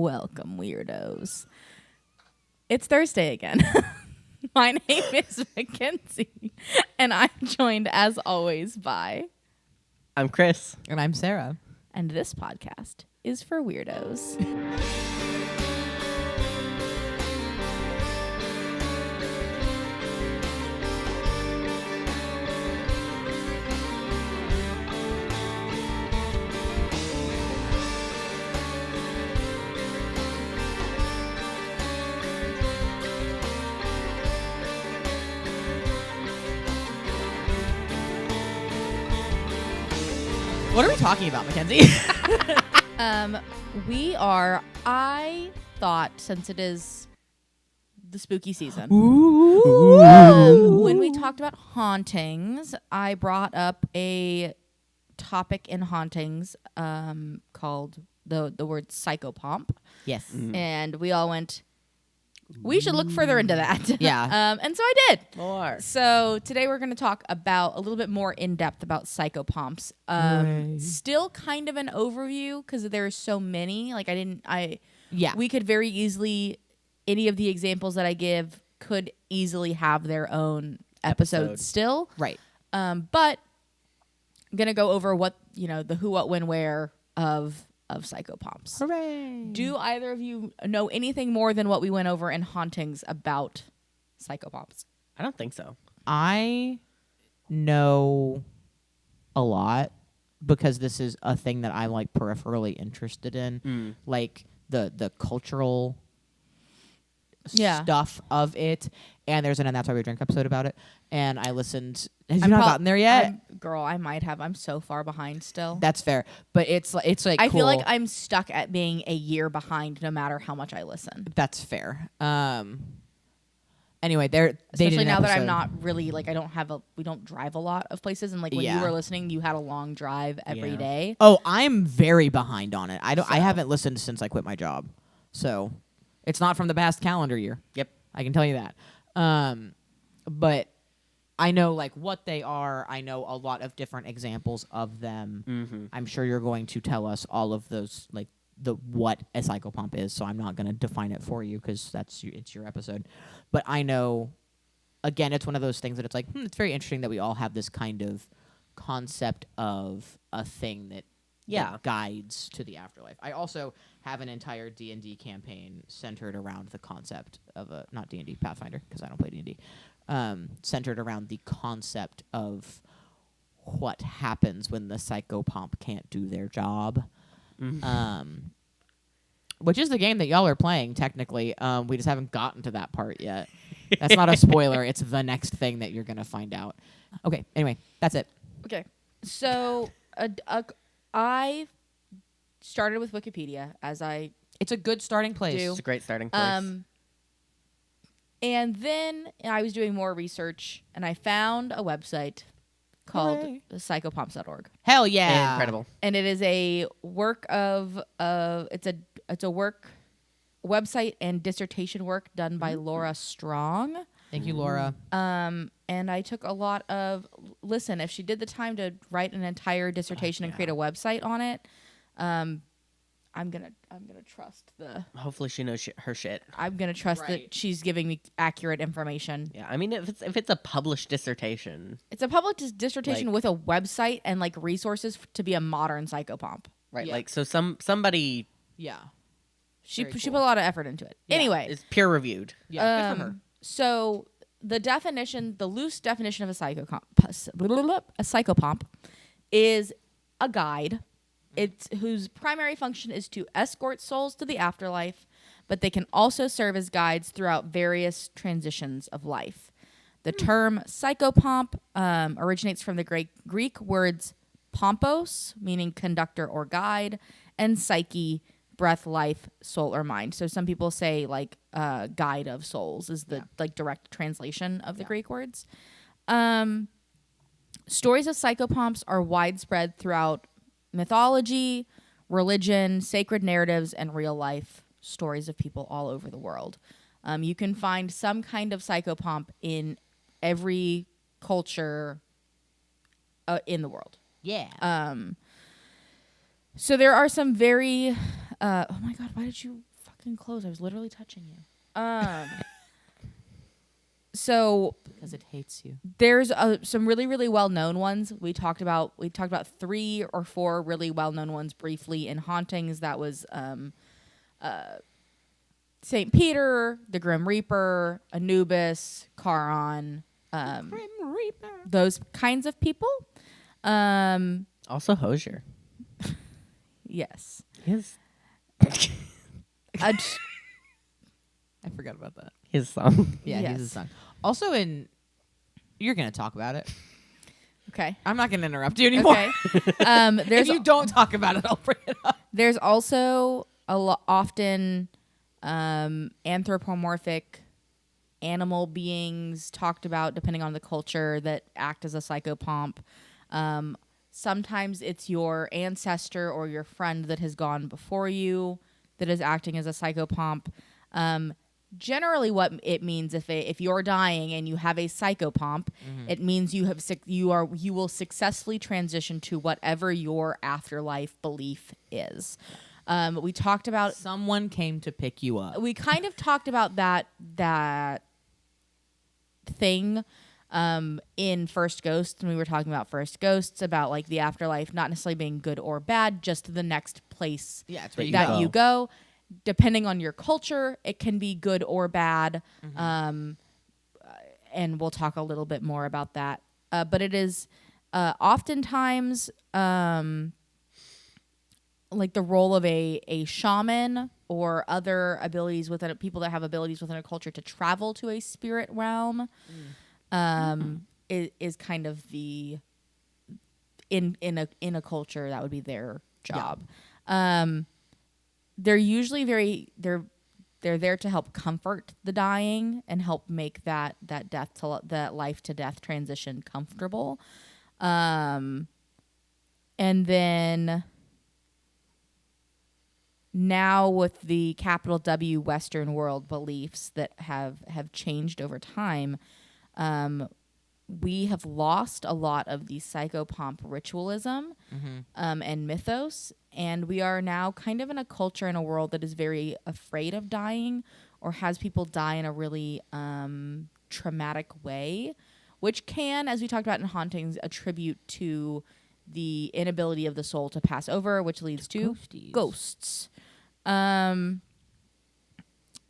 Welcome, weirdos. It's Thursday again. My name is Mackenzie, and I'm joined, as always, by... I'm Chris. And I'm Sarah. And this podcast is for weirdos. What are we talking about, Mackenzie? I thought, since it is the spooky season, when we talked about hauntings, I brought up a topic in hauntings called the word psychopomp. Yes. And we all went, we should look further into that. Yeah. And so I did. More. So today we're going to talk about a little bit more in depth about psychopomps. Still kind of an overview because there's so many. Like we could very easily, any of the examples that I give could easily have their own episode still. Right. But I'm going to go over what, the who, what, when, where of psychopomps. Hooray. Do either of you know anything more than what we went over in hauntings about psychopomps? I don't think so. I know a lot because this is a thing that I'm like peripherally interested in. Like the cultural stuff of it. And there's an And That's Why We Drink episode about it. And I listened. Have you not gotten there yet? Girl, I might have. I'm so far behind still. That's fair. But it's like I cool. feel like I'm stuck at being a year behind no matter how much I listen. That's fair. Anyway, especially now that I'm not really like we don't drive a lot of places, and like when you were listening, you had a long drive every day. Oh, I'm very behind on it. I haven't listened since I quit my job, so it's not from the past calendar year. Yep, I can tell you that. But I know like what they are. I know a lot of different examples of them. Mm-hmm. I'm sure you're going to tell us all of those, like what a psychopomp is. So I'm not going to define it for you because it's your episode. But I know, again, it's one of those things that it's like it's very interesting that we all have this kind of concept of a thing that guides to the afterlife. I also have an entire D&D campaign centered around the concept of not D&D, Pathfinder, because I don't play D&D. Centered around the concept of what happens when the psychopomp can't do their job. Which is the game that y'all are playing, technically. We just haven't gotten to that part yet. That's not a spoiler. It's the next thing that you're going to find out. Okay, anyway, that's it. Okay, so I started with Wikipedia, as I It's a good starting place. do. It's a great starting place. And then I was doing more research, and I found a website called psychopomps.org. Hell yeah. Incredible. And it is a work of it's a work website and dissertation work done by Laura Strong. Thank you, Laura. And I took a lot of if she did the time to write an entire dissertation and create a website on it, I'm gonna trust Hopefully she knows her shit. I'm gonna trust that she's giving me accurate information. Yeah, I mean, if it's a published dissertation, it's a published dissertation with a website and like resources to be a modern psychopomp. right? Yeah. Like, so somebody She Very put cool. a lot of effort into it. Yeah. Anyway, is peer reviewed. Yeah, good for her. so the loose definition of a psychopomp is a guide. It's whose primary function is to escort souls to the afterlife, but they can also serve as guides throughout various transitions of life. The term psychopomp originates from the Greek words pompos, meaning conductor or guide, and psyche, breath, life, soul, or mind. So some people say like guide of souls is the like direct translation of the Greek words. Stories of psychopomps are widespread throughout mythology, religion, sacred narratives, and real life stories of people all over the world. You can find some kind of psychopomp in every culture in the world. Yeah. So there are some very Oh my god, why did you fucking close? I was literally touching you. So Because it hates you. there's some really, really well-known ones. We talked about 3 or 4 really well-known ones briefly in Hauntings. That was St. Peter, the Grim Reaper, Anubis, Charon, Grim Reaper. those kinds of people. Also Hosier. Yes. His Uh, I forgot about that. his song. Yeah, Yes. he's a song. Also you're going to talk about it. okay. I'm not going to interrupt you anymore. Okay. If There's you don't talk about it, I'll bring it up. There's also often anthropomorphic animal beings talked about, depending on the culture, that act as a psychopomp. Sometimes it's your ancestor or your friend that has gone before you that is acting as a psychopomp. Generally, what it means if you're dying and you have a psychopomp, it means you will successfully transition to whatever your afterlife belief is. We talked about Someone came to pick you up. we kind of talked about that thing in First Ghosts, when we were talking about First Ghosts, about like the afterlife not necessarily being good or bad, just the next place Yeah, it's where you that go. you go. Depending on your culture, it can be good or bad. And we'll talk a little bit more about that. But it is oftentimes like the role of a shaman or other abilities within people that have abilities within a culture to travel to a spirit realm. Is kind of the in a culture that would be their job. They're usually they're there to help comfort the dying and help make that life to death transition comfortable. And then now with the capital W Western world beliefs that have changed over time, we have lost a lot of the psychopomp ritualism and mythos, and we are now kind of in a culture in a world that is very afraid of dying or has people die in a really traumatic way, which can, as we talked about in Hauntings, attribute to the inability of the soul to pass over, which leads to Ghosties. ghosts.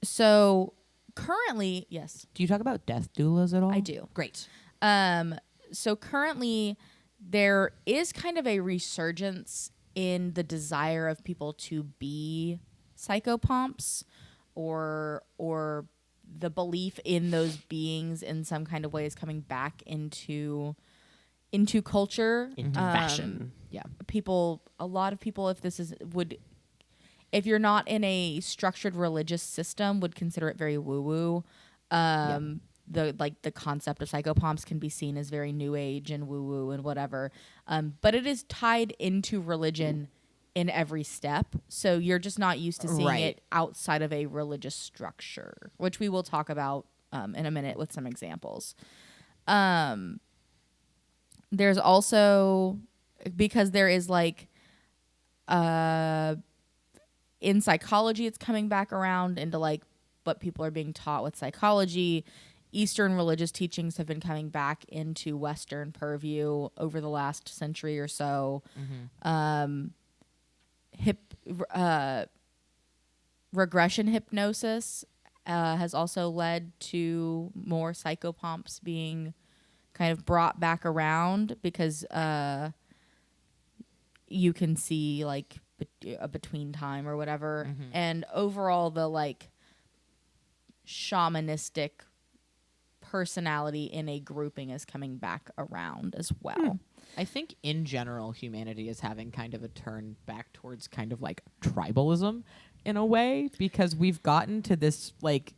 So currently, yes, Do you talk about death doulas at all? I do. Great. So currently there is kind of a resurgence in the desire of people to be psychopomps or the belief in those beings in some kind of way is coming back into culture. Into fashion. Yeah. A lot of people, if you're not in a structured religious system, would consider it very woo-woo. The concept of psychopomps can be seen as very new age and woo-woo and whatever. But it is tied into religion in every step. So you're just not used to seeing it outside of a religious structure, which we will talk about in a minute with some examples. There's also, because there is like in psychology, it's coming back around into like what people are being taught with psychology. Eastern religious teachings have been coming back into Western purview over the last century or so. Regression hypnosis has also led to more psychopomps being kind of brought back around because you can see like a between time or whatever. And overall, the like shamanistic personality in a grouping is coming back around as well. I think in general, humanity is having kind of a turn back towards kind of like tribalism in a way, because we've gotten to this like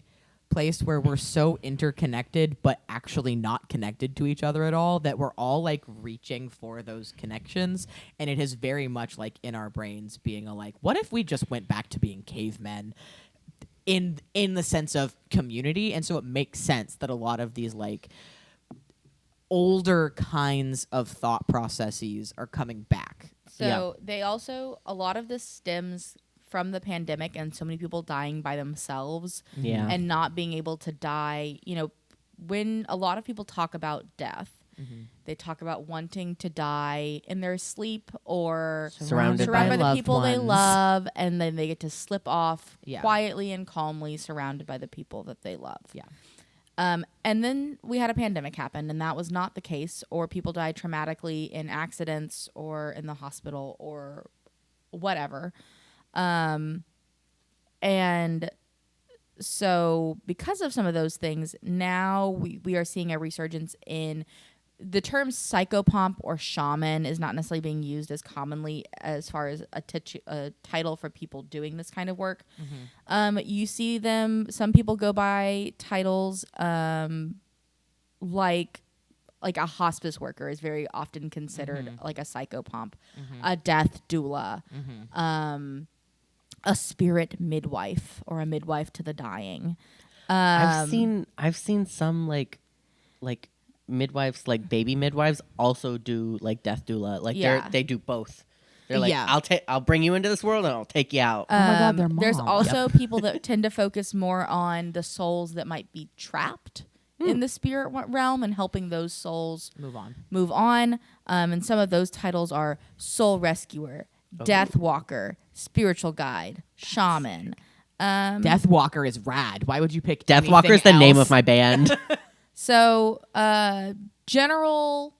place where we're so interconnected but actually not connected to each other at all, that we're all like reaching for those connections, and it is very much like in our brains being a like, what if we just went back to being cavemen in the sense of community? And so it makes sense that a lot of these like older kinds of thought processes are coming back. So they also, a lot of this stems from the pandemic and so many people dying by themselves Yeah. and not being able to die, when a lot of people talk about death, they talk about wanting to die in their sleep or Surrounded by by the loved people they ones. love, and then they get to slip off Yeah. quietly and calmly surrounded by the people that they love. Yeah. And then we had a pandemic happen, and that was not the case, or people died traumatically in accidents or in the hospital or whatever. And so because of some of those things, now we are seeing a resurgence in the term psychopomp or shaman is not necessarily being used as commonly as far as a title for people doing this kind of work. You see some people go by titles like a hospice worker is very often considered like a psychopomp, a death doula, a spirit midwife or a midwife to the dying. I've seen some like midwives, like baby midwives, also do like death doula. Like Yeah. they do both. They're like, Yeah. I'll bring you into this world and I'll take you out. Oh my God, they're There's moms. also people that tend to focus more on the souls that might be trapped in the spirit realm and helping those souls Move on. And some of those titles are soul rescuer, death walker, spiritual guide, shaman. Death Walker is rad. Why would you pick Death anything Walker's the name else? of my band. So, general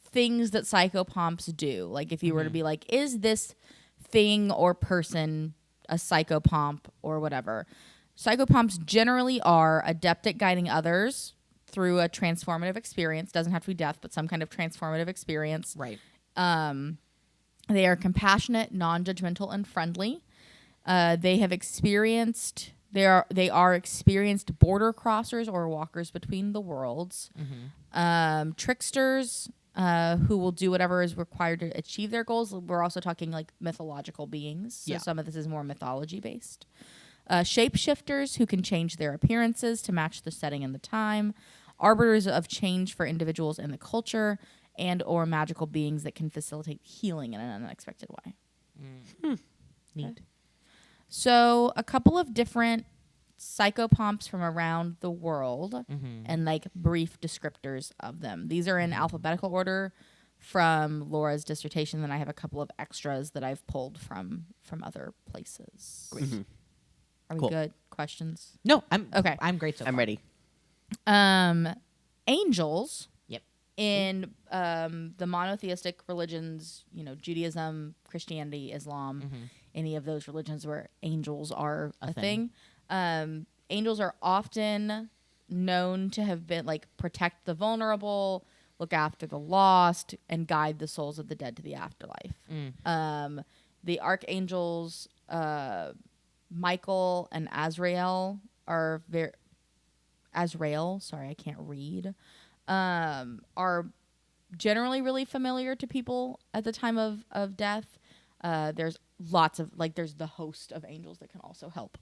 things that psychopomps do. Like if you were to be like, is this thing or person a psychopomp or whatever? Psychopomps generally are adept at guiding others through a transformative experience. Doesn't have to be death, but some kind of transformative experience. Right. They are compassionate, non-judgmental, and friendly. They are experienced border crossers or walkers between the worlds. Tricksters who will do whatever is required to achieve their goals. We're also talking like mythological beings. So Yeah. some of this is more mythology based. Shapeshifters who can change their appearances to match the setting and the time. Arbiters of change for individuals in the culture, and or magical beings that can facilitate healing in an unexpected way. Neat. So a couple of different psychopomps from around the world and like brief descriptors of them. These are in alphabetical order from Laura's dissertation. Then I have a couple of extras that I've pulled from other places. Are we Cool. good? Questions? No, I'm Okay. I'm great so far. I'm ready. Angels Yep. in the monotheistic religions, Judaism, Christianity, Islam, any of those religions where angels are a thing. Angels are often known to have been like protect the vulnerable, look after the lost, and guide the souls of the dead to the afterlife. The archangels, Michael and Azrael are sorry, I can't read. Are generally really familiar to people at the time of death. There's lots of there's the host of angels that can also help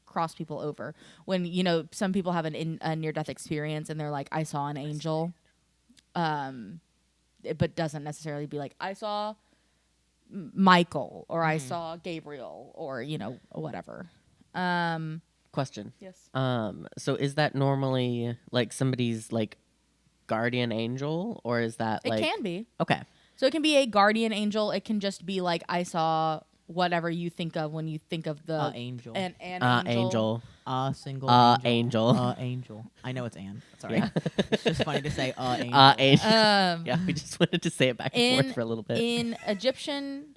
cross people over when some people have a near-death experience and they're like, I saw an angel, but doesn't necessarily be like I saw Michael or I saw Gabriel or whatever. Question. Yes. So is that normally like somebody's like guardian angel, or is that It like can be. Okay. So it can be a guardian angel. It can just be like I saw whatever you think of when you think of the Angel. an Angel. A single angel. angel. I know it's Anne. Sorry. Yeah. It's just funny to say angel. Angel. Um, Yeah, we just wanted to say it back and forth for a little bit. In Egyptian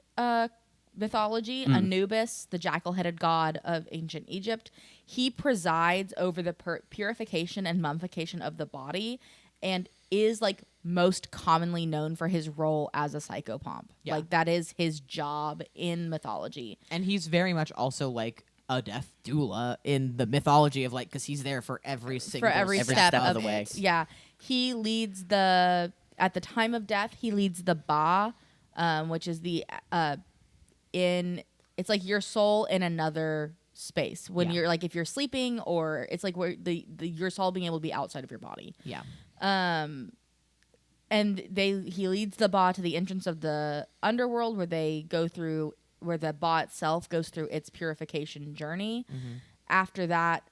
mythology, Anubis, the jackal-headed god of ancient Egypt, he presides over the purification and mummification of the body and is like most commonly known for his role as a psychopomp. Yeah. Like that is his job in mythology. And he's very much also like a death doula in the mythology of like, because he's there for every single Every step of of the way. it. Yeah. He leads at the time of death, he leads the Ba, which is it's like your soul in another space when you're like, if you're sleeping, or it's like where your soul being able to be outside of your body. Yeah. And he leads the Ba to the entrance of the underworld where they go through ba itself goes through its purification journey. After that,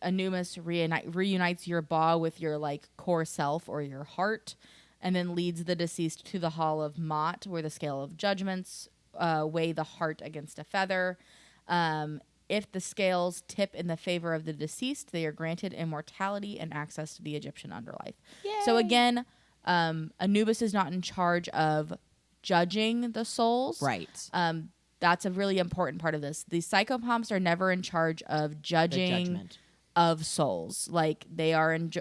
Anubis reunites your ba with your like core self or your heart, and then leads the deceased to the hall of Mot, where the scale of judgments weigh the heart against a feather. If the scales tip in the favor of the deceased, they are granted immortality and access to the Egyptian underlife. Yay. So again, Anubis is not in charge of judging the souls. Right. That's a really important part of this. The Psychopomps are never in charge of judging of souls. Like they are in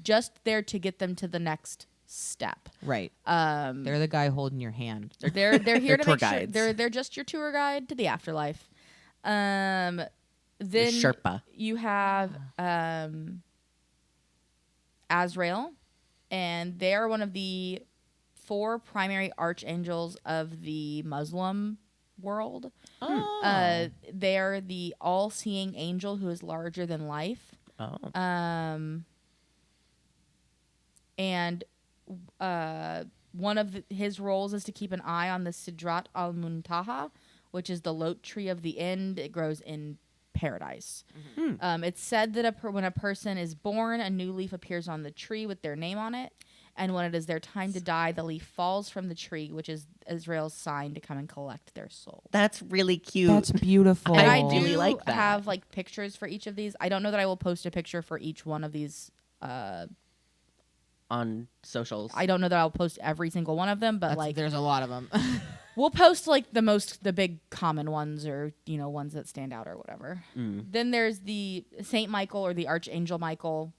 just there to get them to the next step. Right. They're the guy holding your hand. They're here to tour make sure guides. they're just your tour guide to the afterlife. Then Sherpa. you have Azrael, and they are one of the 4 primary archangels of the Muslim world. They are the all-seeing angel who is larger than life. And one of his roles is to keep an eye on the Sidrat al-Muntaha, which is the lote tree of the end. It grows in paradise. It's said that when a person is born, a new leaf appears on the tree with their name on it. And when it is their time to die, the leaf falls from the tree, which is Israel's sign to come and collect their soul. That's really cute. That's beautiful. And I really do like that. have like pictures for each of these. I don't know that I will post a picture for each one of these. On socials. I don't know that I'll post every single one of them, but like there's a lot of them. we'll post like the big common ones, or ones that stand out or whatever. Then there's the Saint Michael, or the Archangel Michael,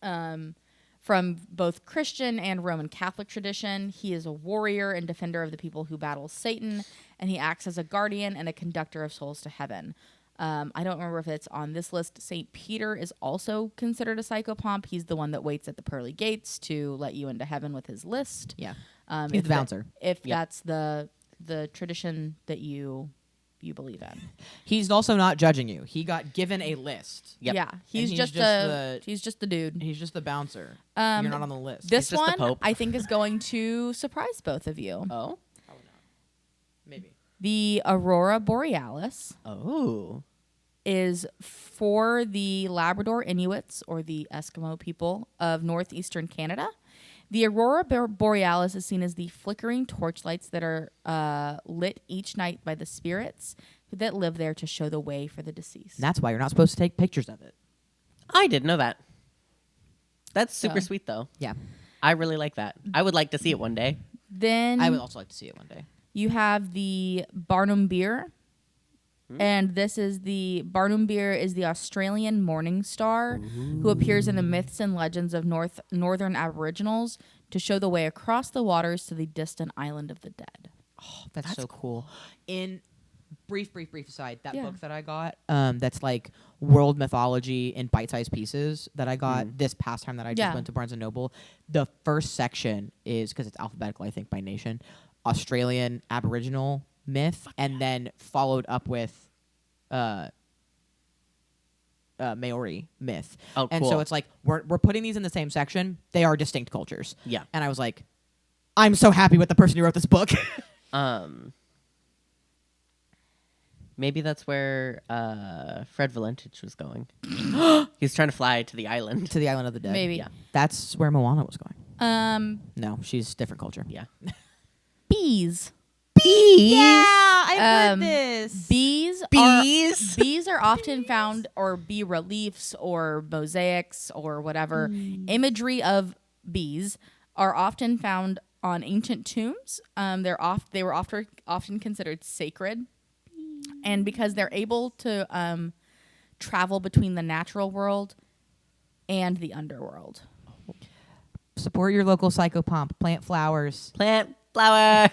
from both Christian and Roman Catholic tradition. He is a warrior and defender of the people who battle Satan, and he acts as a guardian and a conductor of souls to heaven. I don't remember if it's on this list. St. Peter is also considered a psychopomp. He's the one that waits at the pearly gates to let you into heaven with his list. Yeah. He's the bouncer. If that's the tradition that you believe in. He's also not judging you. He got given a list. Yep. Yeah. He's just the dude. He's just the bouncer. You're not on the list. This just the one, Pope. I think, is going to surprise both of you. Oh? Maybe. The Aurora Borealis Oh. is for the Labrador Inuits, or the Eskimo people of northeastern Canada. The Aurora Borealis is seen as the flickering torchlights that are lit each night by the spirits that live there to show the way for the deceased. That's why you're not supposed to take pictures of it. I didn't know that. That's super sweet, though. Yeah. I really like that. I would like to see it one day. Then I would also like to see it one day. you have the Barnum Beer. And this is the Barnum Beer is the Australian morning star who appears in the myths and legends of northern Aboriginals to show the way across the waters to the distant island of the dead. Oh, that's so cool. In brief aside, that Yeah. book that I got, that's like world mythology in bite-sized pieces that I got this past time that I just went to Barnes & Noble. The first section is, because it's alphabetical, I think, by nation, Australian Aboriginal myth, and then followed up with Maori myth. Oh, and cool. so it's like we're putting these in the same section. They are distinct cultures. Yeah. And I was like, I'm so happy with the person who wrote this book. Maybe that's where Fred Valentich was going. He's trying to fly to the island. To the island of the dead. Maybe. Yeah. That's where Moana was going. Um, No, she's different culture. Yeah. bees. Yeah, I've heard this. Bees. Bees are often found, or bee reliefs, or mosaics, or whatever. Imagery of bees are often found on ancient tombs. They were often considered sacred, and because they're able to travel between the natural world and the underworld. Support your local psychopomp. Plant flowers. Plant flowers.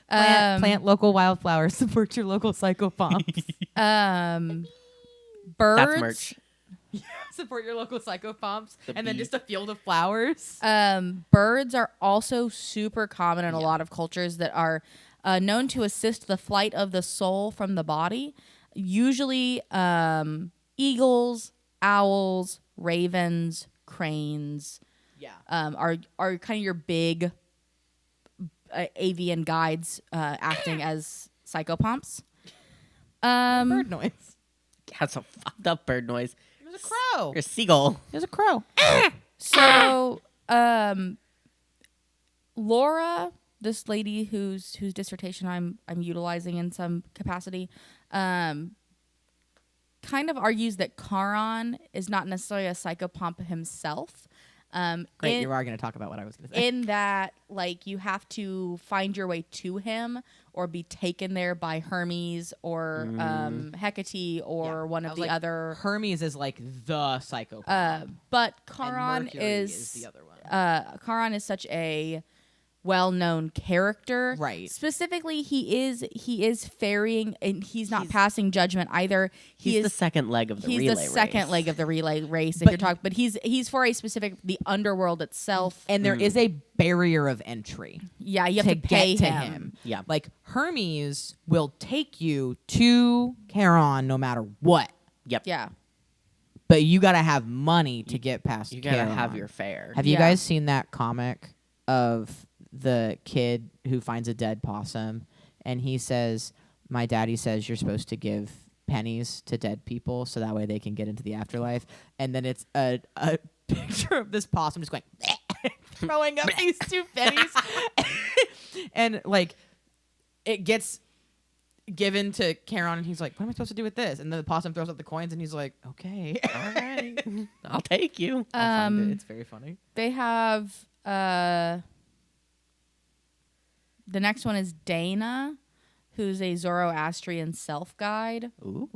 Plant local wildflowers. Support your local psychopomps. Birds. That's merch. Support your local psychopomps. And then just a field of flowers. Birds are also super common in a lot of cultures that are known to assist the flight of the soul from the body. Usually eagles, owls, ravens, cranes are kind of your big avian guides acting as Psychopomps. Bird noise. That's a fucked up bird noise. There's a crow. Or a seagull. There's a crow. So, Laura, this lady whose dissertation I'm utilizing in some capacity, kind of argues that Charon is not necessarily a psychopomp himself. Great, you are going to talk about what I was going to say. In that, like, you have to find your way to him or be taken there by Hermes or Hecate or one of the other. Hermes is like the psychopomp. But and Charon Mercury is the other one. Charon is such a well-known character. Right. Specifically, he is ferrying, and he's not passing judgment either. He's the second leg of the relay race. He's the second leg of the relay race. If But you're talking, but he's for a specific the underworld itself. And there is a barrier of entry. Yeah, you have to pay get to him. Yeah. Like Hermes will take you to Charon no matter what. Yep. Yeah. But you got to have money to get past You gotta Charon. have your fare. Have you Yeah. guys seen that comic of the kid who finds a dead possum and he says, my daddy says you're supposed to give pennies to dead people so that way they can get into the afterlife, and then it's a picture of this possum just going throwing up these 2 pennies and like it gets given to Charon and he's like, what am I supposed to do with this? And then the possum throws up the coins and he's like, okay. All right. I'll take you. I'll find it. It's very funny. They have the next one is Dana, who's a Zoroastrian self-guide. Ooh.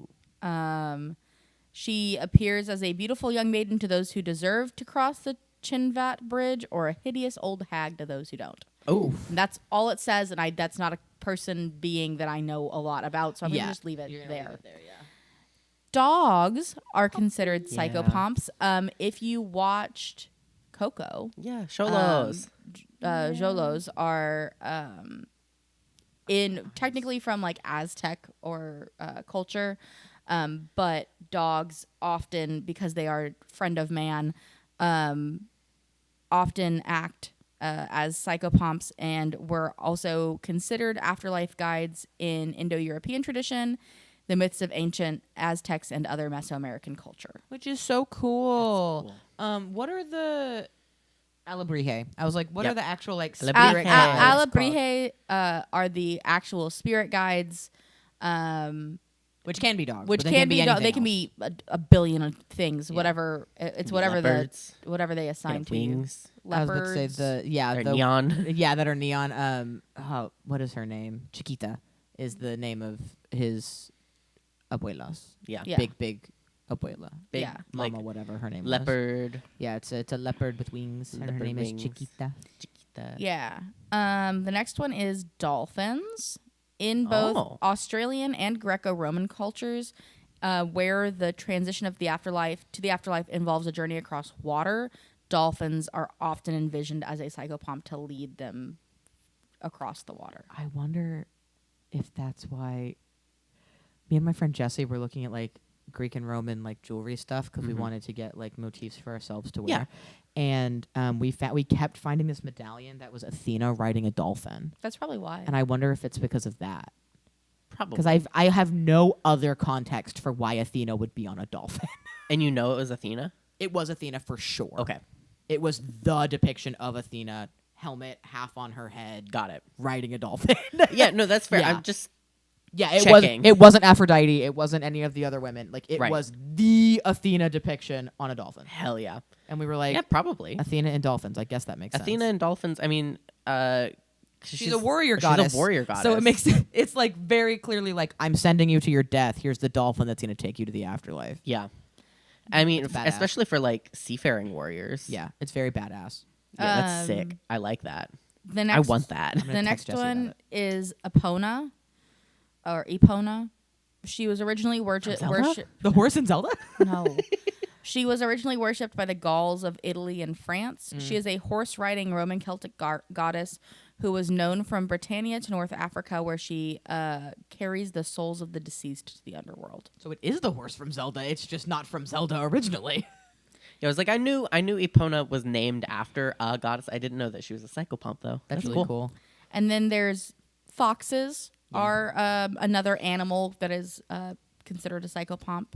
She appears as a beautiful young maiden to those who deserve to cross the Chinvat Bridge, or a hideous old hag to those who don't. Oh. And that's all it says, and that's not a person being that I know a lot about, so I'm gonna just leave it there. Dogs are considered psychopomps. If you watched Coco, Yeah. Sholos. Jolos are in technically from like Aztec or culture, but dogs often, because they are friend of man, often act as psychopomps, and were also considered afterlife guides in Indo-European tradition, the myths of ancient Aztecs, and other Mesoamerican culture. Which is so cool. What are the Alabrihe? I was like, what are the actual like spirit Alabrihe. guides called? Alabrihe are the actual spirit guides, Which can be dogs. which but can be anything they can else. be a billion of things. Yeah. Whatever it's Be whatever leopards. whatever they assign And to you. wings. I was Leopards. about to say They're the neon. Yeah, that are neon. What is her name? Chiquita is the name of his abuelas. Yeah. Yeah. Big abuela. Big, Yeah. Mama, like, whatever her name was. leopard. Yeah, it's a leopard with wings, and her Leopard name wings. is Chiquita. Chiquita. Yeah. The next one is dolphins. In both Oh. Australian and Greco-Roman cultures, where the transition of the afterlife to the afterlife involves a journey across water, dolphins are often envisioned as a psychopomp to lead them across the water. I wonder if that's why me and my friend Jesse were looking at like Greek and Roman like jewelry stuff because we wanted to get like motifs for ourselves to wear. Yeah. And we kept finding this medallion that was Athena riding a dolphin. That's probably why. And I wonder if it's because of that. Probably. Because I have no other context for why Athena would be on a dolphin. And you know it was Athena? It was Athena for sure. Okay. It was the depiction of Athena, helmet half on her head, Got it. riding a dolphin. Yeah, no, that's fair. Yeah. I'm just Yeah, it Checking. wasn't Aphrodite. It wasn't any of the other women. Like it Right. was the Athena depiction on a dolphin. hell yeah. And we were like, Yeah, probably. Athena and dolphins. I guess that makes Athena sense. and dolphins, I mean, She's a warrior goddess. She's a warrior goddess. So it makes it's like very clearly like I'm sending you to your death. Here's the dolphin that's going to take you to the afterlife. Yeah. I mean, It's badass. especially for like seafaring warriors. Yeah, it's very badass. Yeah, that's sick. I like that. The next, I want that. gonna The text next Jesse about one it. is Epona, or Epona. She was originally worshipped. The horse in Zelda? No. She was originally worshipped by the Gauls of Italy and France. She is a horse-riding Roman Celtic goddess who was known from Britannia to North Africa, where she carries the souls of the deceased to the underworld. So it is the horse from Zelda. It's just not from Zelda originally. Yeah, I was like, I knew Epona was named after a goddess. I didn't know that she was a psychopomp though. That's really cool. And then there's foxes, are another animal that is considered a psychopomp.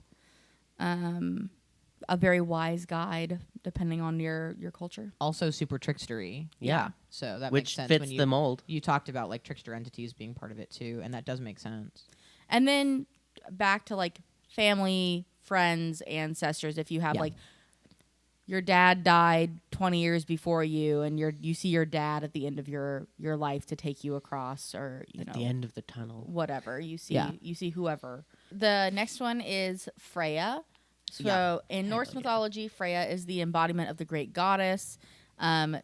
A very wise guide, depending on your culture. Also super trickstery. Yeah. So that Which makes sense. fits when the mold. You talked about like trickster entities being part of it too, and that does make sense. And then back to like family, friends, ancestors. If you have like your dad died 20 years before you, and you see your dad at the end of your life to take you across, or At the end of the tunnel. whatever you see whoever. The next one is Freya. So in Norse mythology, Freya is the embodiment of the great goddess.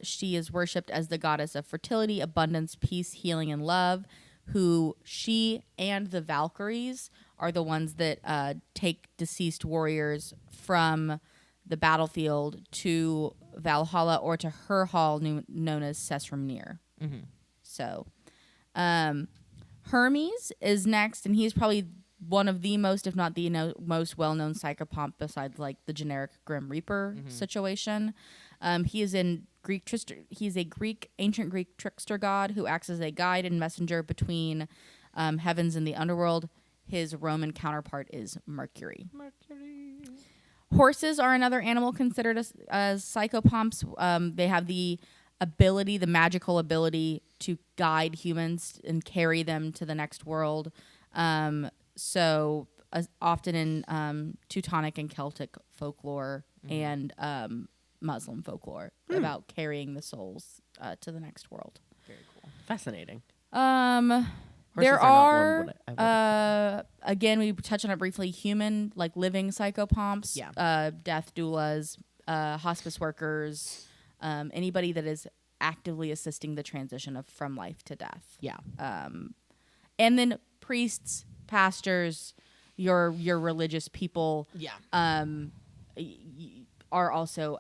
She is worshipped as the goddess of fertility, abundance, peace, healing, and love. Who she and the Valkyries are the ones that take deceased warriors from the battlefield to Valhalla or to her hall known as Sessrumnir. Mm-hmm. So Hermes is next, and he's probably one of the most, if not the most well-known psychopomp besides like the generic Grim Reaper situation. He is in Greek he's a ancient Greek trickster god who acts as a guide and messenger between heavens and the underworld. His Roman counterpart is Mercury. Horses are another animal considered as psychopomps. They have the magical ability to guide humans and carry them to the next world. So often in Teutonic and Celtic folklore and Muslim folklore about carrying the souls to the next world. Very cool. Fascinating. There are again, we touched on it briefly, human, like living psychopomps, death doulas, hospice workers, anybody that is actively assisting the transition from life to death. Yeah. And then priests, pastors, your religious people are also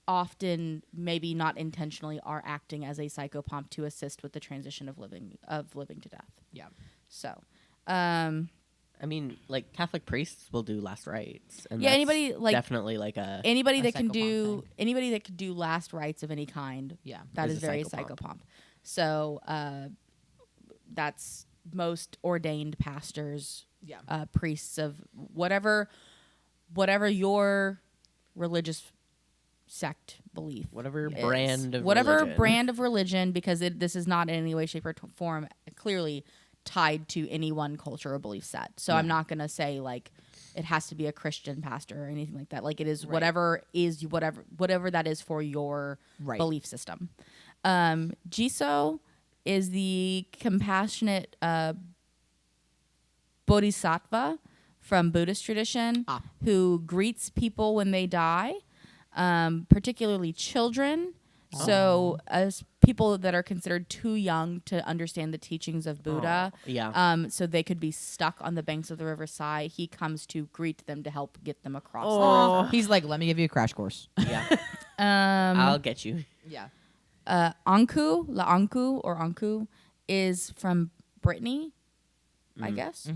often, maybe not intentionally, are acting as a psychopomp to assist with the transition of living to death. Yeah. So, I mean, like Catholic priests will do last rites, and anybody like definitely like anybody a that can psychopomp do thing. anybody that could do last rites of any kind. Yeah. that Is is a very psychopomp. psychopomp. So, that's most ordained pastors, priests of whatever your religious sect belief, whatever is. brand of whatever religion. brand of religion, because this is not in any way, shape, or form clearly tied to any one culture or belief set. So I'm not gonna say like it has to be a Christian pastor or anything like that. Like it is whatever that is for your belief system. Jiso is the compassionate bodhisattva from Buddhist tradition who greets people when they die, particularly children. So as people that are considered too young to understand the teachings of Buddha, so they could be stuck on the banks of the River Sai, he comes to greet them to help get them across the river. He's like, let me give you a crash course. Yeah. I'll get you. Yeah. Anku is from Brittany, I guess.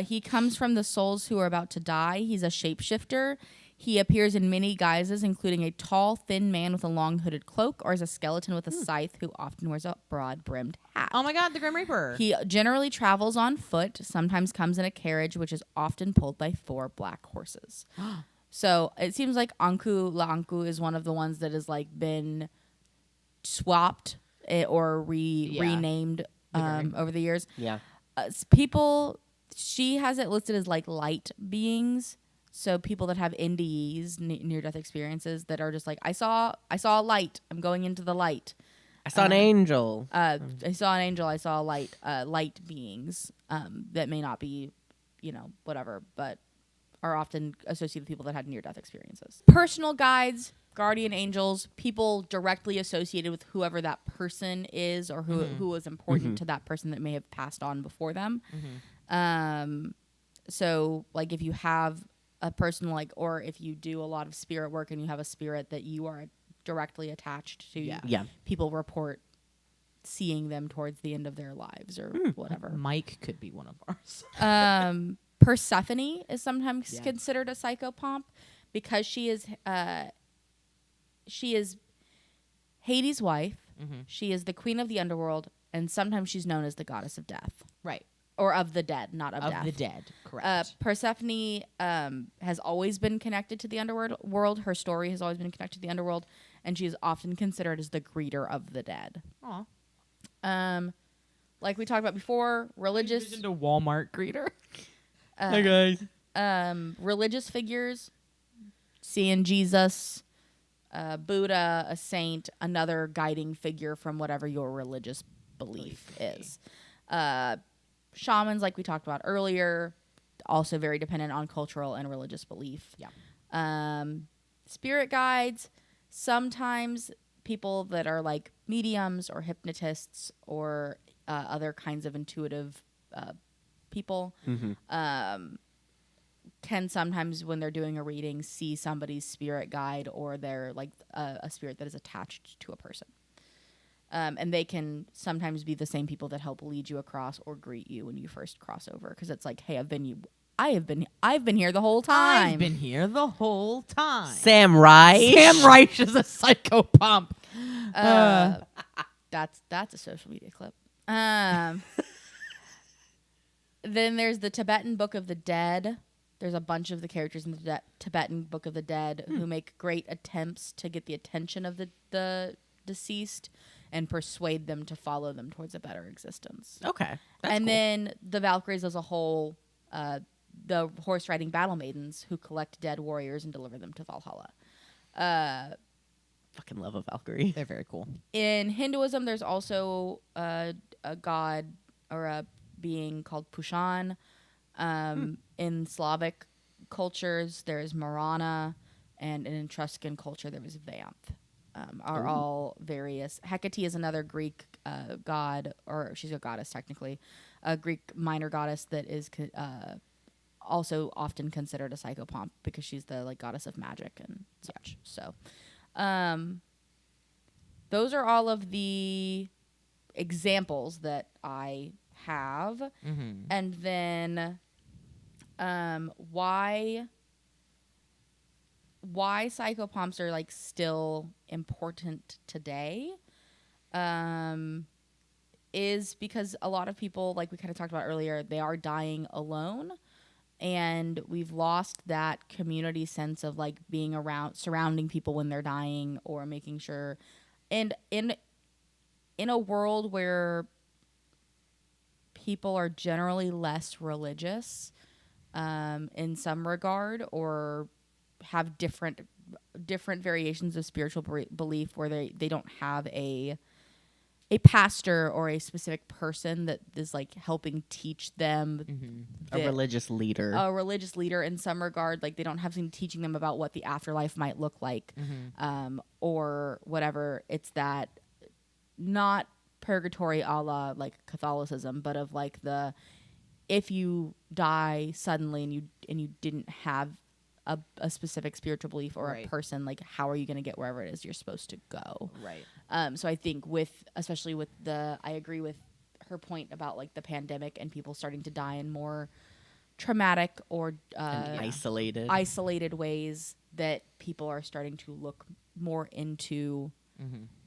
He comes from the souls who are about to die. He's a shapeshifter. He appears in many guises, including a tall, thin man with a long hooded cloak, or as a skeleton with a scythe who often wears a broad-brimmed hat. Oh my God, the Grim Reaper. He generally travels on foot, sometimes comes in a carriage, which is often pulled by 4 black horses. So it seems like Anku is one of the ones that has like been swapped or renamed over the years. Yeah. She has it listed as like light beings. So people that have NDEs, near-death experiences, that are just like, I saw a light. I'm going into the light. I saw an angel. I saw an angel. I saw a light beings that may not be, whatever, but are often associated with people that had near-death experiences. Personal guides, guardian angels, people directly associated with whoever that person is or who was important to that person that may have passed on before them. So, like, if you have a person or if you do a lot of spirit work and you have a spirit that you are directly attached to, people report seeing them towards the end of their lives or whatever. Mike could be one of ours. Persephone is sometimes considered a psychopomp because she is Hades' wife. She is the queen of the underworld and sometimes she's known as the goddess of death. Right. Or of the dead, not of Of death. the dead. Correct. Persephone has always been connected to the underworld. Her story has always been connected to the underworld, and she is often considered as the greeter of the dead. Aw. Like we talked about before, religious Into Walmart greeter. Hi guys. religious figures, seeing Jesus, Buddha, a saint, another guiding figure from whatever your religious belief is. Shamans, like we talked about earlier, also very dependent on cultural and religious belief. Yeah. Spirit guides, sometimes people that are like mediums or hypnotists or other kinds of intuitive people can sometimes, when they're doing a reading, see somebody's spirit guide or they're like a spirit that is attached to a person. And they can sometimes be the same people that help lead you across or greet you when you first cross over, because it's like, hey, I've been here the whole time. I've been here the whole time. Sam Reich. Sam Reich is a psychopomp. That's a social media clip. Then there's the Tibetan Book of the Dead. There's a bunch of the characters in the Tibetan Book of the Dead who make great attempts to get the attention of the deceased and persuade them to follow them towards a better existence. Okay. That's cool. Then the Valkyries as a whole, the horse riding battle maidens who collect dead warriors and deliver them to Valhalla. Fucking love a Valkyrie. They're very cool. In Hinduism, there's also a god or a being called Pushan. In Slavic cultures, there's Marana, and in Etruscan culture, there was Vanth. Are all various. Hecate is another Greek god, or she's a goddess technically, a Greek minor goddess that is also often considered a psychopomp because she's the like goddess of magic and such. So, those are all of the examples that I have, and then why psychopomps are like still important today is because a lot of people, like we kind of talked about earlier, they are dying alone, and we've lost that community sense of like being around, surrounding people when they're dying, or making sure. And in a world where people are generally less religious in some regard, or have different variations of spiritual belief where they don't have a pastor or a specific person that is like helping teach them A religious leader. A religious leader in some regard, like they don't have something teaching them about what the afterlife might look like, or whatever. It's that not purgatory a la like Catholicism, but of like the, if you die suddenly and you didn't have a specific spiritual belief or a person, like how are you going to get wherever it is you're supposed to go? Right. So I think especially with I agree with her point about like the pandemic and people starting to die in more traumatic or isolated ways, that people are starting to look more into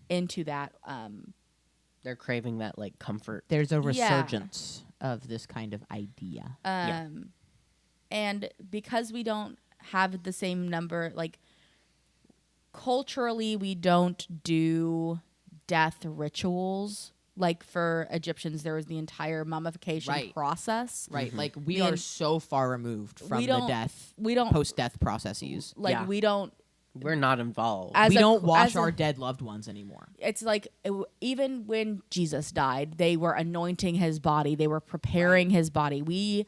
that. They're craving that like comfort. There's a resurgence of this kind of idea. And because we don't have the same number, like culturally we don't do death rituals. Like for Egyptians, there was the entire mummification process. Right. Like we are so far removed from the post-death processes. Like we're not involved. We don't wash our dead loved ones anymore. It's like even when Jesus died, they were anointing his body. They were preparing his body. We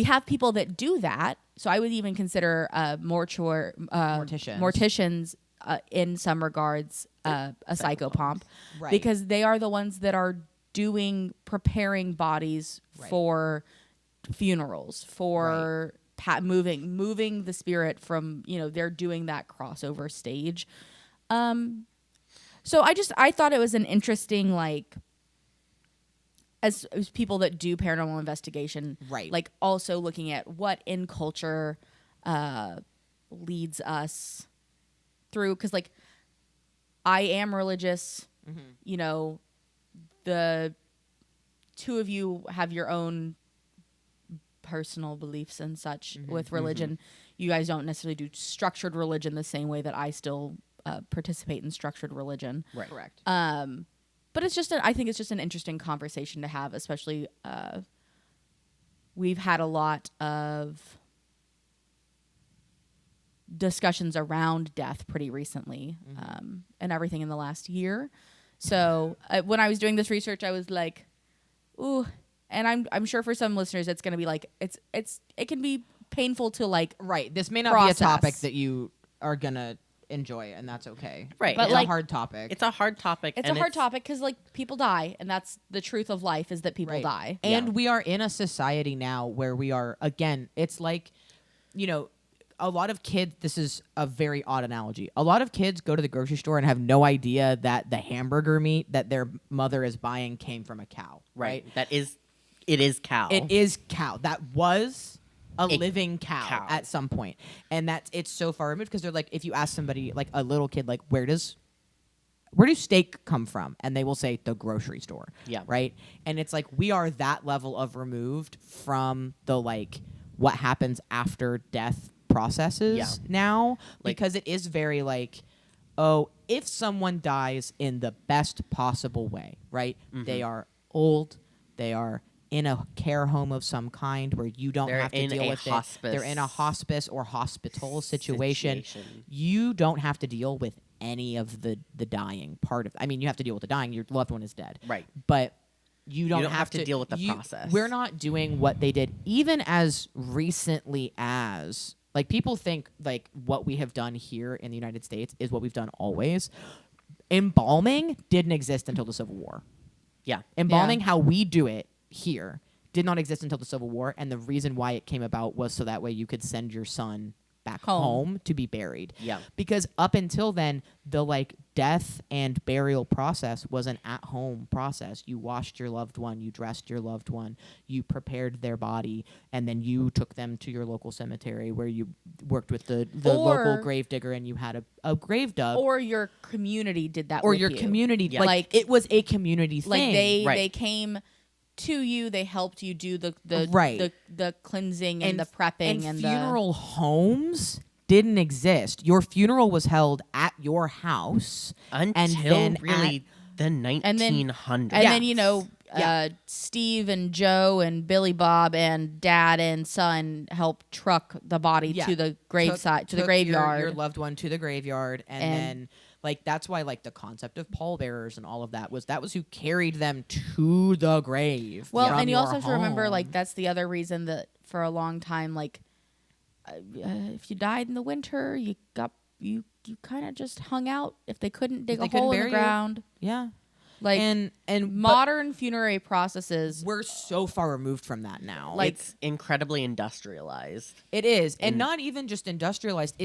have people that do that. So I would even consider morticians in some regards a psychopomp, because they are the ones that are preparing bodies for funerals, for moving the spirit from, they're doing that crossover stage. So I thought it was an interesting, like, as people that do paranormal investigation, like also looking at what in culture leads us through, because like I am religious, the the two of you have your own personal beliefs and such with religion. You guys don't necessarily do structured religion the same way that I still participate in structured religion. Right. Correct. But it's just, I think it's just an interesting conversation to have, especially we've had a lot of discussions around death pretty recently and everything in the last year. So when I was doing this research, I was like, ooh, and I'm sure for some listeners it's going to be like it can be painful to like Right. This may not process. be a topic that you are gonna enjoy, and that's okay. Right. But But, it's like, a hard topic. It's a hard topic. It's a hard topic because like people die, and that's the truth of life is that people Right. die. And Yeah. we are in a society now where we are, again, it's like, a lot of kids, this is a very odd analogy. A lot of kids go to the grocery store and have no idea that the hamburger meat that their mother is buying came from a cow. Right. It is cow. It is cow. That was a A living cow at some point. And it's so far removed because they're like, if you ask somebody, like a little kid, like, where do steak come from? And they will say the grocery store. Yeah. Right. And it's like, we are that level of removed from the, like, what happens after death processes now, Like- because it is very like, oh, if someone dies in the best possible way, right? They are old, they are in a care home of some kind where you don't They're have to in deal a with it. hospice They're in a hospice or hospital situation. situation. You don't have to deal with any of the dying part of. I mean, you have to deal with the dying. Your loved one is dead, Right. but you don't have to deal with the process. We're not doing what they did, even as recently as, like, people think like what we have done here in the United States is what we've done always. Embalming didn't exist until the Civil War. Yeah. Embalming, how we do it here, did not exist until the Civil War, and the reason why it came about was so that way you could send your son back home to be buried. Yeah. Because up until then, the like death and burial process was an at-home process. You washed your loved one, you dressed your loved one, you prepared their body, and then you took them to your local cemetery where you worked with the local grave digger and you had a grave dug. Or your community did that Or with your you. community, Yeah. like it was a community thing. Like they Right. came to you, they helped you do the Right. the cleansing and the prepping and funeral homes didn't exist. Your funeral was held at your house Until then really the and 1900s. then Yeah. Steve and Joe and Billy Bob and Dad and son helped truck the body to the gravesite, to the took graveyard. your loved one to the graveyard, and then like that's why like the concept of pallbearers and all of that was who carried them to the grave. Well, from and you your also have to remember, home. like, that's the other reason that for a long time, like, if you died in the winter, you kind of just hung out if they couldn't dig They a couldn't hole in the bury you. ground. yeah, Like, and modern funerary processes. we're so far removed from that now. Like- It's incredibly industrialized. It is, and not even just industrialized.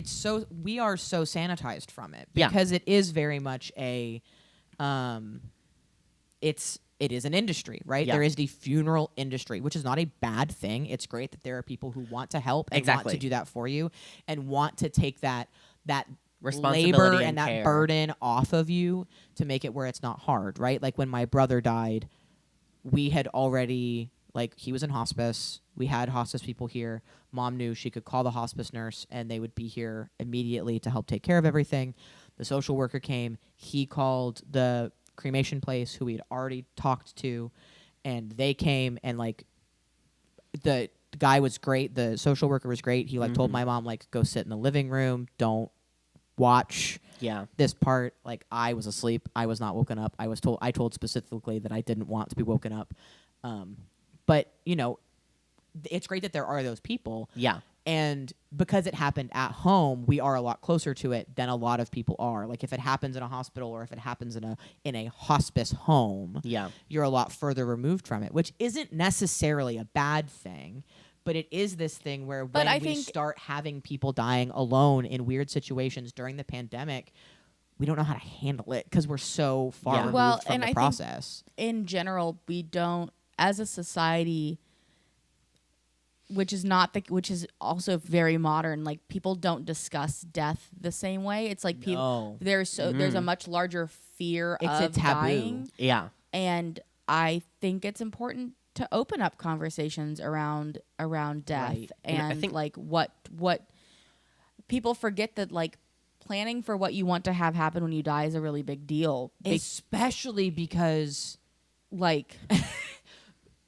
We are so sanitized from it Yeah. because it is very much it is an industry, right? Yeah. There is the funeral industry, which is not a bad thing. It's great that there are people who want to help and want Exactly. to do that for you and want to take that Responsibility labor and and that care. burden off of you to make it where it's not hard, right? Like when my brother died, we had already, like, he was in hospice. We had hospice people here. Mom knew she could call the hospice nurse and they would be here immediately to help take care of everything. The social worker came. He called the cremation place who we had already talked to, and they came, and like the guy was great. The social worker was great. He like told my mom, like, go sit in the living room. Don't watch Yeah. this part. Like, I was asleep. I was not woken up. I told specifically that I didn't want to be woken up. But it's great that there are those people. Yeah. And because it happened at home, we are a lot closer to it than a lot of people are. Like if it happens in a hospital or if it happens in a hospice home, Yeah. you're a lot further removed from it, which isn't necessarily a bad thing. But it is this thing where But when I we think- start having people dying alone in weird situations during the pandemic, we don't know how to handle it because we're so far Yeah. removed Well, from and the I think- process. In general, we don't, as a society, which is also very modern. Like people don't discuss death the same way. It's like No. there's a much larger fear It's a of taboo. dying, Yeah. and I think it's important to open up conversations around death Right. and I think like what people forget that like planning for what you want to have happen when you die is a really big deal. Especially because Like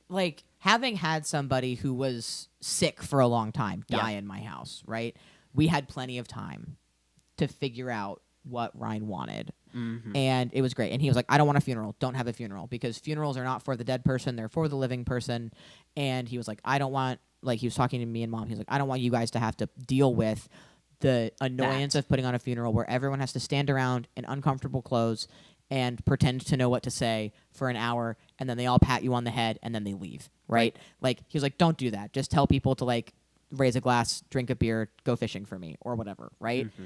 like having had somebody who was sick for a long time die Yeah. in my house, right? We had plenty of time to figure out what Ryan wanted. Mm-hmm. And it was great. And he was like, I don't want a funeral. Don't have a funeral, because funerals are not for the dead person. They're for the living person. And he was like, I don't want, like, he was talking to me and Mom. He was like, I don't want you guys to have to deal with the annoyance of putting on a funeral where everyone has to stand around in uncomfortable clothes and pretend to know what to say for an hour, and then they all pat you on the head and then they leave, right? Like, he was like, don't do that. Just tell people to, like, raise a glass, drink a beer, go fishing for me, or whatever, right? Mm-hmm.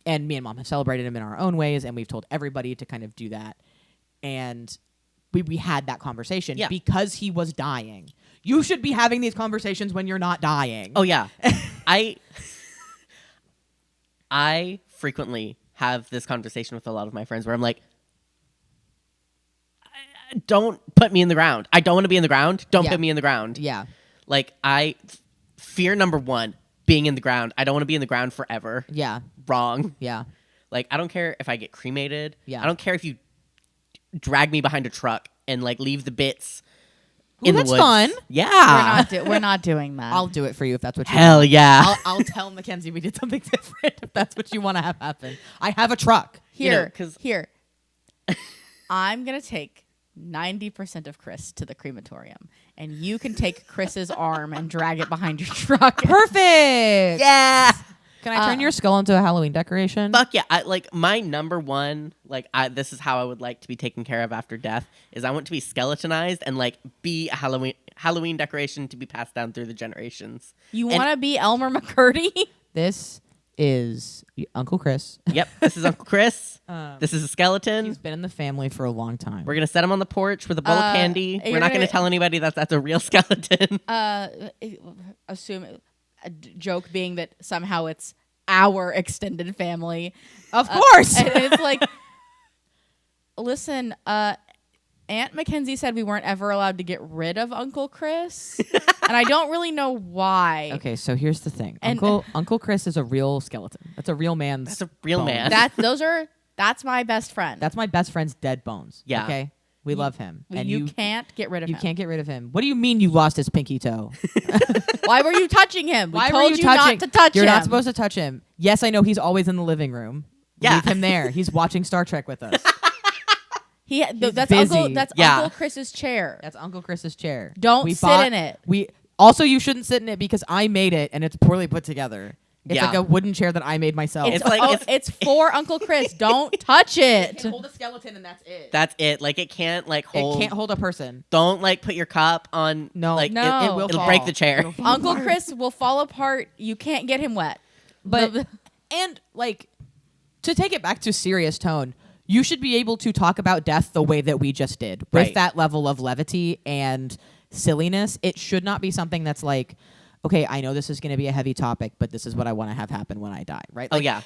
And me and Mom have celebrated him in our own ways, and we've told everybody to kind of do that. And we had that conversation because he was dying. You should be having these conversations when you're not dying. Oh yeah. I frequently have this conversation with a lot of my friends where I'm like, don't put me in the ground. I don't want to be in the ground. Don't put me in the ground. Yeah. Like fear number one, being in the ground. I don't want to be in the ground forever. Yeah. Wrong. Yeah. Like, I don't care if I get cremated. Yeah. I don't care if you drag me behind a truck and like leave the bits Ooh, in the that's woods. fun. Yeah. we're not doing that. I'll do it for you if that's what you Hell want. yeah. I'll tell Mackenzie we did something different if that's what you want to have happen. I have a truck. Here, You know, 'cause- here. I'm gonna take 90% of Chris to the crematorium, and you can take Chris's arm and drag it behind your truck. Perfect. Yeah. Can I turn your skull into a Halloween decoration? Fuck yeah. My number one, this is how I would like to be taken care of after death, is I want to be skeletonized and like be a Halloween decoration to be passed down through the generations. You want to be Elmer McCurdy? This is Uncle Chris. Yep. This is Uncle Chris. This is a skeleton. He's been in the family for a long time. We're going to set him on the porch with a bowl of candy. We're not going to tell anybody that that's a real skeleton. Joke being that somehow it's our extended family. Of course. And it's like, listen, Aunt Mackenzie said we weren't ever allowed to get rid of Uncle Chris. And I don't really know why. Okay, so here's the thing. And- Uncle Chris is a real skeleton. That's a real man's That's a real bones. man. That's my best friend. That's my best friend's dead bones. Yeah. Okay? We love him. And you can't get rid of him. You can't get rid of him. What do you mean you lost his pinky toe? Why were you touching him? We Why told were you not to touch You're him. not supposed to touch him. Yes, I know he's always in the living room. Yeah. Leave him there. He's watching Star Trek with us. That's busy. Uncle Chris's chair. That's Uncle Chris's chair. Don't sit in it. Also, you shouldn't sit in it because I made it and it's poorly put together. It's Yeah. like a wooden chair that I made myself. It's for Uncle Chris. Don't touch it. hold a skeleton and that's it. That's it. Like, it can't hold. It can't hold a person. Don't put your cup on. No. Like, No. It will it'll fall. break the chair. It'll fall Uncle apart. Chris will fall apart. You can't get him wet. But and to take it back to serious tone, you should be able to talk about death the way that we just did, with Right. that level of levity and silliness. It should not be something that's like, okay, I know this is going to be a heavy topic, but this is what I want to have happen when I die, right? Oh, yeah.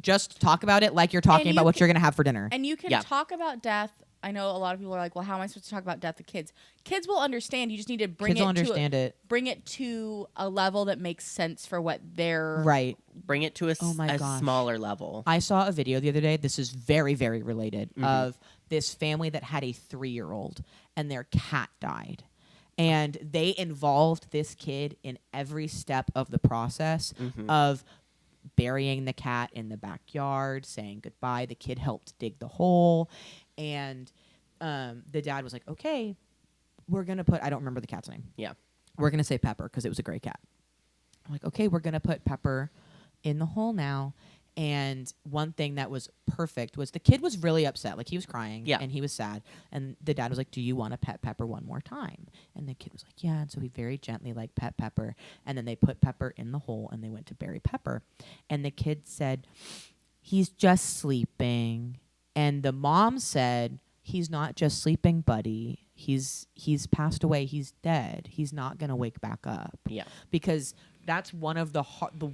Just talk about it like you're talking And about you what can- you're going to have for dinner. And you can Yeah. talk about death. I know a lot of people are like, well, how am I supposed to talk about death to kids? Kids will understand. You just need to Kids will understand it. bring it to a level that makes sense for what they're Right. Bring it to a Oh my gosh. smaller level. I saw a video the other day. This is very, very related, of this family that had a 3-year-old and their cat died. And they involved this kid in every step of the process of burying the cat in the backyard, saying goodbye. The kid helped dig the hole. And the dad was like, okay, we're going to put, I don't remember the cat's name. Yeah. We're going to say Pepper because it was a gray cat. I'm like, okay, we're going to put Pepper in the hole now. And one thing that was perfect was the kid was really upset. Like, he was crying and he was sad. And the dad was like, do you want to pet Pepper one more time? And the kid was like, yeah. And so he very gently pet Pepper. And then they put Pepper in the hole and they went to bury Pepper. And the kid said, he's just sleeping. And the mom said, he's not just sleeping, buddy. He's passed away. He's dead. He's not going to wake back up. Yeah. Because that's one of the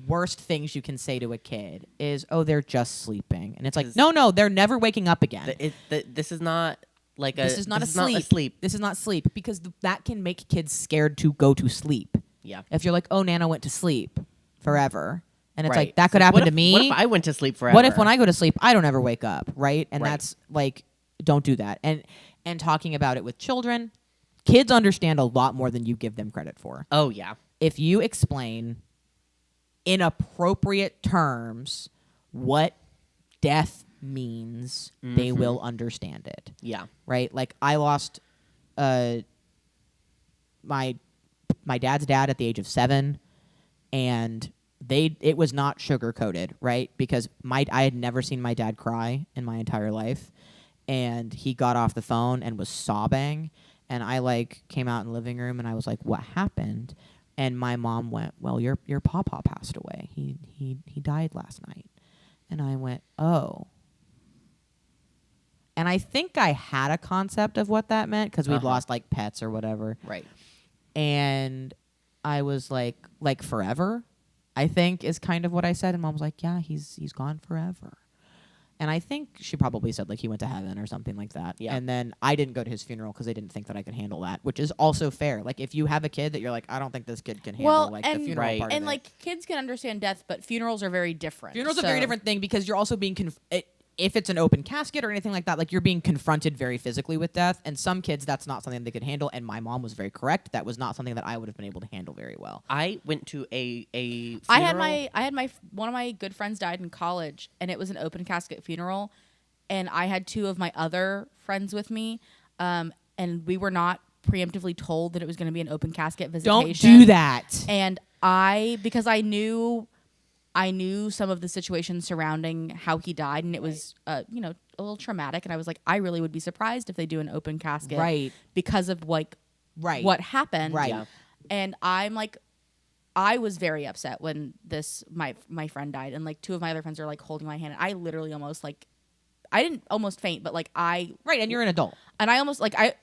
worst things you can say to a kid is, oh, they're just sleeping. And it's like, no, they're never waking up again. This is not like this is not a sleep. sleep. This is not sleep because that can make kids scared to go to sleep. Yeah. If you're like, oh, Nana went to sleep forever. And it's Right. like, that could happen to me. What if I went to sleep forever? What if when I go to sleep, I don't ever wake up, right? And Right. that's like, don't do that. And talking about it with children, kids understand a lot more than you give them credit for. Oh, yeah. If you explain in appropriate terms what death means, they will understand it. Yeah. Right? Like I lost my dad's dad at the age of 7, and it was not sugar coated, right? Because I had never seen my dad cry in my entire life, and he got off the phone and was sobbing, and I like came out in the living room and I was like, what happened? And my mom went, well, your papa passed away. He died last night. And I went, oh. And I think I had a concept of what that meant because we'd lost like pets or whatever. Right. And I was like forever, I think is kind of what I said. And Mom was like, yeah, he's gone forever. And I think she probably said like he went to heaven or something like that. Yeah. And then I didn't go to his funeral because they didn't think that I could handle that, which is also fair. Like if you have a kid that you're like, I don't think this kid can handle the funeral right. part of And it. like kids can understand death, but funerals are very different. Funerals are a very different thing because you're also being if it's an open casket or anything like that, like you're being confronted very physically with death. And some kids, that's not something they could handle. And my mom was very correct. That was not something that I would have been able to handle very well. I went to a funeral. I had my one of my good friends died in college, and it was an open casket funeral, and I had 2 of my other friends with me, and we were not preemptively told that it was going to be an open casket visitation. Don't do that. And because I knew some of the situations surrounding how he died, and it was a little traumatic, and I was like, I really would be surprised if they do an open casket, Right. because of like what happened, Right. Yeah. And I'm like, I was very upset when my friend died, and like 2 of my other friends are like holding my hand, and I literally almost like, I didn't almost faint, but like Right, and you're an adult. and I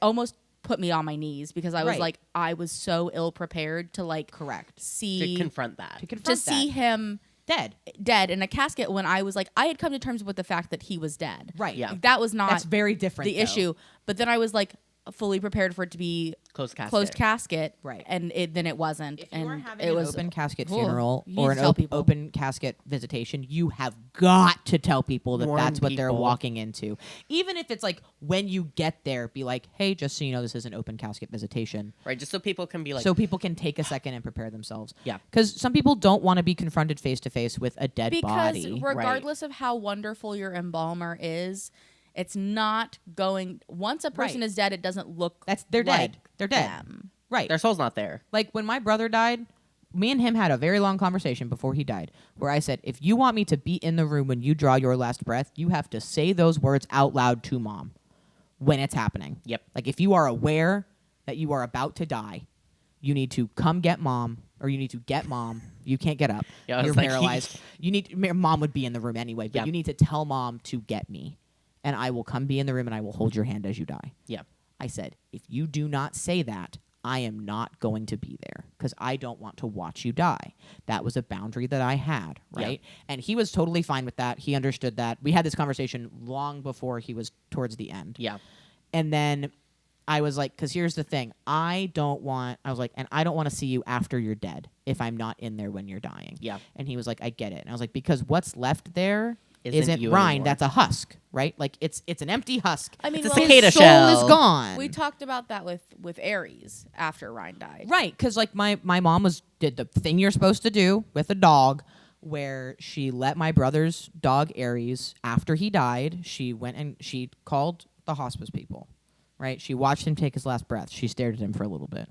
almost put me on my knees because I was Right. like, I was so ill prepared to like Correct. see To confront that. see him dead in a casket when I was like, I had come to terms with the fact that he was dead. Right. Yeah. Like, that was not That's very different. the issue. But then I was like fully prepared for it to be Closed casket. Right. And then it wasn't. If and you are having it an was open casket Cool. funeral You need or to an tell people. open casket visitation, you have got to tell people that Warn that's what they're people. walking into. Even if it's like when you get there, be like, hey, just so you know, this is an open casket visitation. Right, just so people can be like, So people can take a second and prepare themselves. Yeah. Because some people don't want to be confronted face to face with a dead because body. regardless of how wonderful your embalmer is, it's not going. Once a person Right. is dead, it doesn't look. They're like dead. They're dead. them. Right. their soul's not there. Like when my brother died, me and him had a very long conversation before he died where I said, if you want me to be in the room when you draw your last breath, you have to say those words out loud to Mom when it's happening. Yep. Like if you are aware that you are about to die, you need to come get Mom, or you need to get Mom. You can't get up. Yeah, I was You're like, paralyzed. Mom would be in the room anyway, but Yeah. you need to tell Mom to get me, and I will come be in the room and I will hold your hand as you die. Yeah. I said, if you do not say that, I am not going to be there because I don't want to watch you die. That was a boundary that I had, right? Yeah. And he was totally fine with that. He understood that. We had this conversation long before he was towards the end. Yeah. And then I was like, because here's the thing. I don't want to see you after you're dead if I'm not in there when you're dying. Yeah. And he was like, I get it. And I was like, because what's left there Isn't you Ryan. anymore. That's a husk, right? Like it's an empty husk. I mean, It's a well, cicada His soul shell. is gone. we talked about that with Aries after Ryan died. Right, because like my mom did the thing you're supposed to do with a dog, where she let my brother's dog Aries after he died. She went and she called the hospice people. Right, she watched him take his last breath. She stared at him for a little bit.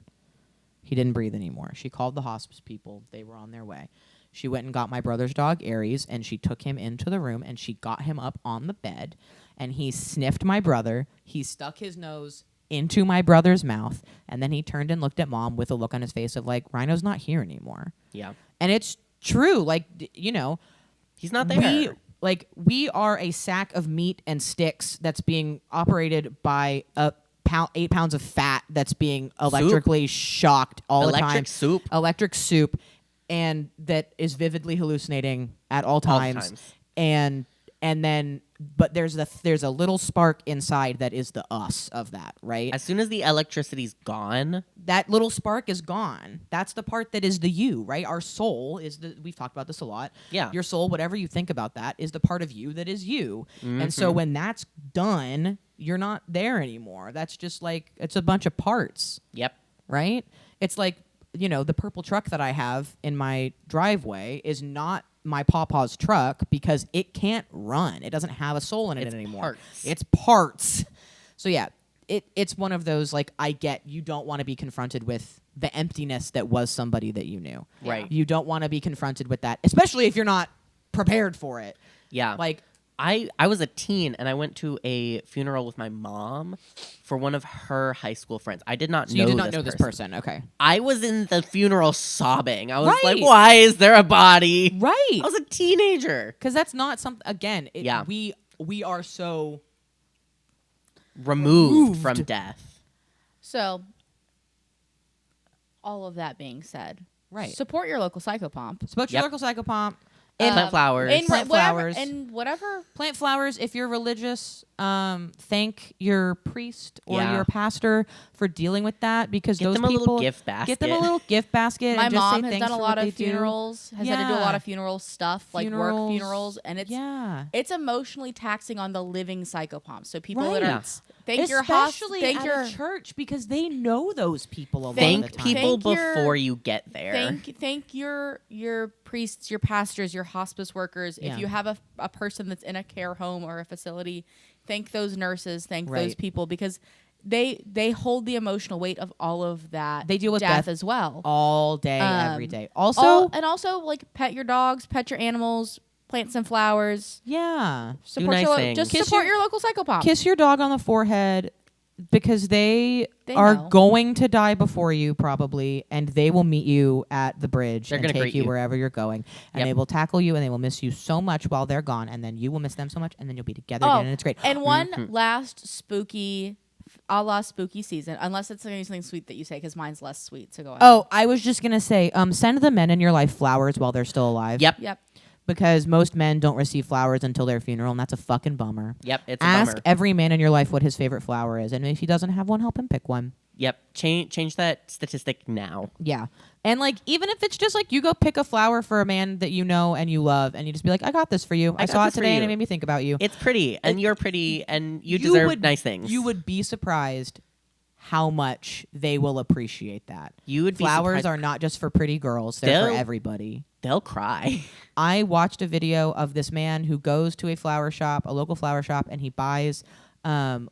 He didn't breathe anymore. She called the hospice people. They were on their way. She went and got my brother's dog Aries, and she took him into the room and she got him up on the bed, and he sniffed my brother. He stuck his nose into my brother's mouth, and then he turned and looked at Mom with a look on his face of like, Rhino's not here anymore. Yeah. And it's true. Like, you know, He's not there. we are a sack of meat and sticks that's being operated by 8 pounds of fat that's being electrically shocked all the time. Electric soup, and that is vividly hallucinating at all times. And then but there's a little spark inside that is the us of that, right? As soon as the electricity's gone, That little spark is gone. That's the part that is the you, right? Our soul is we've talked about this a lot. Yeah. Your soul, whatever you think about that, is the part of you that is you. And so when that's done, you're not there anymore. That's just like, it's a bunch of parts, yep. right? It's like, the purple truck that I have in my driveway is not my pawpaw's truck because it can't run. It doesn't have a soul in it It's anymore. parts. It's parts. So yeah, it's one of those, like, I get you don't want to be confronted with the emptiness that was somebody that you knew. Right. You don't want to be confronted with that, especially if you're not prepared for it. Yeah. Like, I was a teen and I went to a funeral with my mom for one of her high school friends. I did not so know you did not know this person. Okay. I was in the funeral sobbing. I was Right. like, why is there a body? Right. I was a teenager. Because that's not something, again, Yeah. we are so... Removed from death. So, all of that being said, Right. support your local Psychopomp. Support your Yep. local Psychopomp. Plant flowers. And Plant whatever, flowers. and whatever. Plant flowers if you're religious. Thank your priest or Yeah. your pastor for dealing with that, because Get those them a people little gift basket. Get them a little gift basket. My and just mom say has thanks done a for lot what they of do. funerals. Has had to do a lot Yeah. of funeral stuff, like work Funerals. funerals, and it's emotionally taxing on the living Psychopomps. So people that Right. are thank your especially thank at your a church, because they know those people a lot of Thank the time. people Thank your- before you get there. thank your priests, your pastors, your hospice workers. Yeah. If you have a person that's in a care home or a facility, thank those nurses, thank those Right. people, because they hold the emotional weight of all of that. They deal with death as well. all day, every day. Also, Also like pet your dogs, pet your animals, plant some flowers. yeah, Support nice your things. just Kiss support your- your local Psychopomp. kiss your dog on the forehead, because they They are know. going to die before you probably, and they will meet you at the bridge They're and gonna take greet you you. wherever you're going, and Yep. they will tackle you, and they will miss you so much while they're gone, and then you will miss them so much, and then you'll be together again, and it's great. And one last spooky, a la spooky season, unless it's something sweet that you say, because mine's less sweet. So go ahead. Oh, I was just gonna say, send the men in your life flowers while they're still alive. Yep. Because most men don't receive flowers until their funeral, and that's a fucking bummer. Yep. It's a Ask bummer. every man in your life what his favorite flower is, and if he doesn't have one, help him pick one. Yep. Change that statistic now. Yeah. And like, even if it's just like you go pick a flower for a man that you know and you love, and you just be like, I got this for you. I got saw it this for today and you." it made me think about you. It's pretty, and you're pretty, and you deserve nice things. You would be surprised how much they will appreciate that. You would be Flowers surprised. are not just for pretty girls, they're for They'll- everybody. They'll cry. I watched a video of this man who goes to a flower shop, a local flower shop, and he buys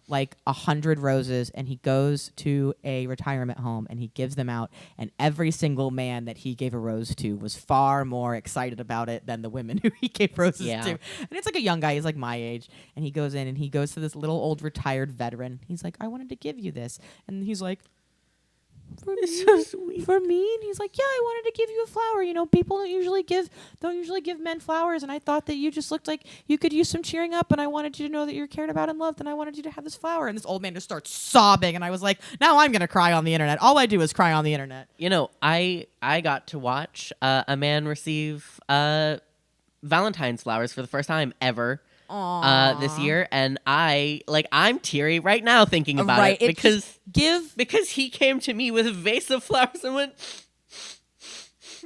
like 100 roses, and he goes to a retirement home and he gives them out, and every single man that he gave a rose to was far more excited about it than the women who he gave roses Yeah. to. And it's like a young guy, he's like my age, and he goes in and he goes to this little old retired veteran. He's like, I wanted to give you this. And he's like, for It's me? so sweet. For me? And he's like, yeah, I wanted to give you a flower. You know, people don't usually give men flowers, and I thought that you just looked like you could use some cheering up, and I wanted you to know that you're cared about and loved, and I wanted you to have this flower. And this old man just starts sobbing, and I was like, now I'm gonna cry on the internet. All I do is cry on the internet. You know, I got to watch a man receive Valentine's flowers for the first time ever this year, and I'm teary right now thinking about Right, it it just because he came to me with a vase of flowers and went,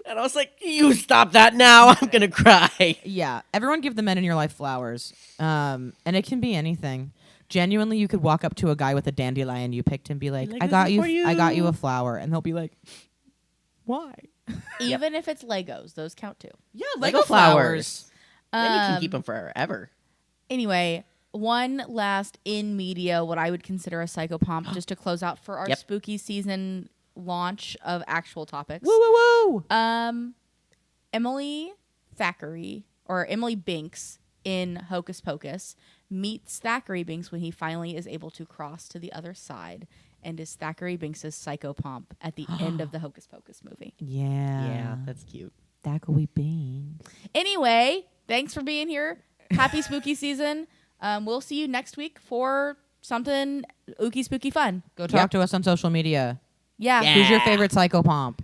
and I was like, you stop that now, I'm gonna cry. Yeah, everyone give the men in your life flowers, and it can be anything. Genuinely, you could walk up to a guy with a dandelion you picked and be like, Like, I "This got is you, for you." I got you a flower, and they'll be like, why? Even if it's Legos, those count too. Yeah, Lego flowers. Then you can Um, keep them forever. Anyway, one last in media, what I would consider a psychopomp, just to close out for our Yep. spooky season launch of actual topics. Woo woo woo! Emily Thackeray, or Emily Binks in Hocus Pocus, meets Thackeray Binks when he finally is able to cross to the other side, and is Thackeray Binks' psychopomp at the end of the Hocus Pocus movie. Yeah, that's cute. Thackeray Beans. Anyway, thanks for being here. Happy spooky season. We'll see you next week for something ooky spooky fun. Go talk to us on social media. Yeah. Yeah. Who's your favorite psychopomp?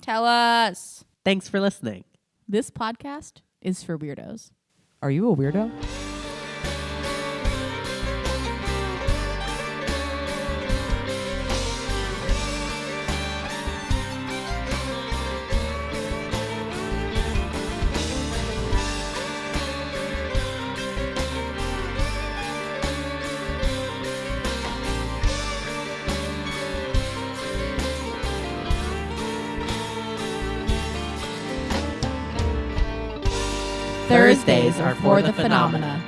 Tell us. Thanks for listening. This podcast is for weirdos. Are you a weirdo? Thursdays are for the phenomena.